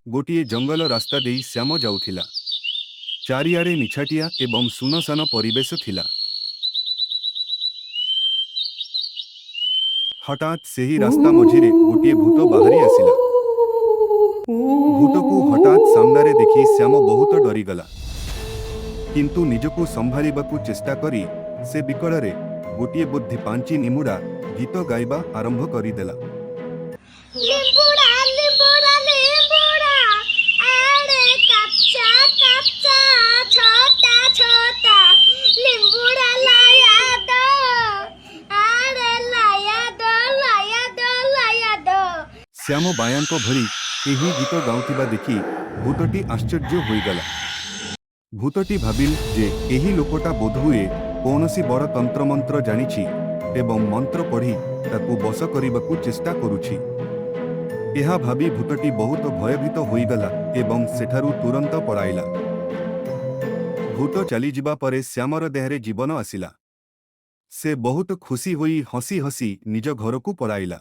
गोटे जंगल रास्ता दे श्याम जाउथिला। चारिआडे निछाटिया एवं सुनसान परिवेश थिला। हठात सेही रास्ता मझिरे गोटे भूत बाहरी आसिला। भूतकू हठात सामनारे देखि श्याम बहुत डरीगला। किंतु निजकू संभालिबाकू चेष्टा करी से बिकଳରେ गोटे बुद्धि पांची निमुड़ा गीत गाइबा आरंभ करिदेला। लिंबुड़ा लिंबुड़ा लिंबुड़ा आड़े कच्चा कच्चा छोटा छोटा लिंबुड़ा लाया दो आड़े लाया दो लाया दो लाया दो। श्याम बायांक भरी एही गीत गाउथिबा देखि भूतटी आश्चर्य होइगला। भूतटी भाबिल जे एही लोकटा बोधहुए कौनसी बड़ तंत्रमंत्र जानिछि एवं मंत्र पढ़ी ताकू बस करिबाकू चेष्टा करुछि। एहा भाबी भूतटी बहुत भयभीत होइगला एवं सेठारु तुरंत पळाइला। भूत चली जिबा परे श्यामर देहरे जीवन आसिला। से बहुत खुशी होई हसी हसी निज घरकू पळाइला।